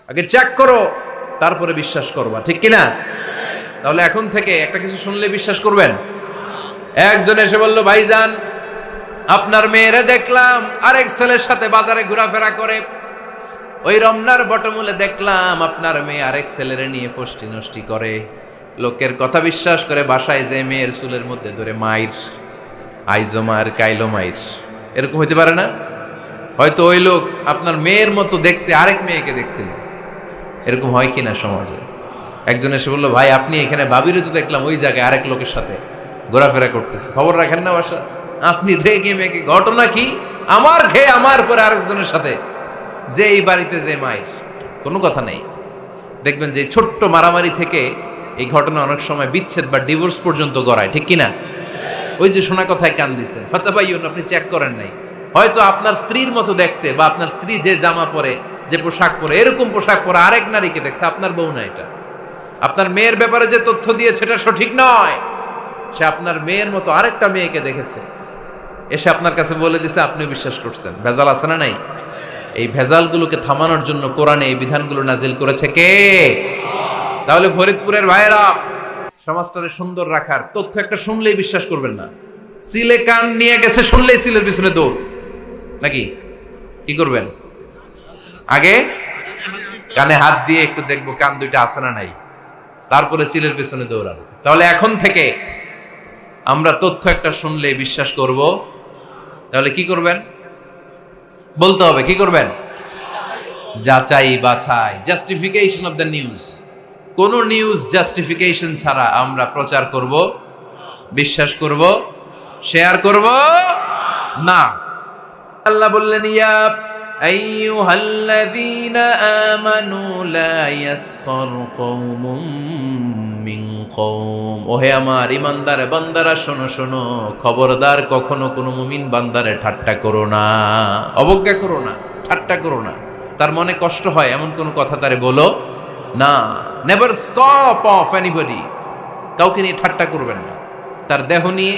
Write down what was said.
আগে চেক করো, তারপরে বিশ্বাস করবা, ঠিক কিনা? তাহলে এখন থেকে একটা কিছু শুনলে বিশ্বাস করবেন। একজন এসে বলল, ভাইজান আপনার মেয়েরে দেখলাম আরেক ছেলের সাথে বাজারে ঘোরাফেরা করে, ওই রমনার বটমূলে দেখলাম আপনার মেয়ে আরেক ছেলেরে নিয়ে ফষ্টি নষ্টি করে, লোকের কথা বিশ্বাস করে বাসায় যে মেয়ের চুলের মধ্যে ধরে মাইর, আইজো মার কাইলো মাইর। এরকম হইতে পারে না? হয়তো ওই লোক আপনার মেয়ের মতো দেখতে আরেক মেয়েকে দেখছিল। এরকম হয় কিনা সমাজে? একজন এসে বললো, ভাই আপনি এখানে ভাবিরে তো দেখলাম ওই জায়গায় আরেক লোকের সাথে ঘোরাফেরা করতেছে, খবর রাখেন না বাসা? আপনি রেগে মেগে, ঘটনা কি? আমার খেয়ে আমার পরে আরেকজনের সাথে, যে এই বাড়িতে যে মায়ের কোনো কথা নেই। দেখবেন যে ছোট্ট মারামারি থেকে এই ঘটনা অনেক সময় বিচ্ছেদ বা ডিভোর্স পর্যন্ত গড়ায়, ঠিক কিনা? ওই যে শোনা কথায় কান দিচ্ছেন, ফাতাবাইয়ুন, আপনি চেক করেন নাই। হয়তো আপনার স্ত্রীর মতো দেখতে বা আপনার স্ত্রী যে জামা পরে, যে পোশাক পরে, এরকম পোশাক পরে আরেক নারীকে দেখছে, আপনার বউ না এটা। আপনার মেয়ের ব্যাপারে যে তথ্য দিয়েছে এটা সঠিক নয়, সে আপনার মেয়ের মতো আরেকটা মেয়েকে দেখেছে, এসে আপনার কাছে বলে দিছে, আপনি বিশ্বাস করছেন। ভেজাল আছে না নাই? এই ভেজালগুলোকে থামানোর জন্য কোরআনে এই বিধানগুলো নাজিল করেছে কে? তাহলে ফরিদপুরের ভাইয়েরা, সমাজটারে সুন্দর রাখার তথ্য একটা শুনলেই বিশ্বাস করবেন না। সিলে কান নিয়ে গেছে শুনলেই সিলের পিছনে দৌড়, নাকি? কি করবেন? আগে কানে হাত দিয়ে একটু দেখবো কান দুইটা আছে না নাই, তারপরে চিলের পিছনে দৌড়াবো। তাহলে এখন থেকে আমরা তথ্য একটা শুনলে বিশ্বাস করব। তাহলে কি করবেন? বলতে হবে কি করবেন? যাচাই বাছাই, জাস্টিফিকেশন অফ দ্য নিউজ। কোন নিউজ জাস্টিফিকেশন ছাড়া আমরা প্রচার করব, বিশ্বাস করব, শেয়ার করব না। আল্লাহ বললেন, ইয়া আইয়ুহাল্লাযীনা আমানু লা ইয়াসখার কওমুম মিন কওম। ওহে আমার ঈমানদার বান্দারা, শোনো শোনো, খবরদার কখনো কোনো মুমিন বান্দারে ঠাট্টা করো না, অবজ্ঞা করো না, ঠাট্টা করো না। তার মনে কষ্ট হয় এমন কোনো কথা তারে বলো না। Never scoff of anybody. কাউকে নিয়ে ঠাট্টা করবেন না, তার দেহ নিয়ে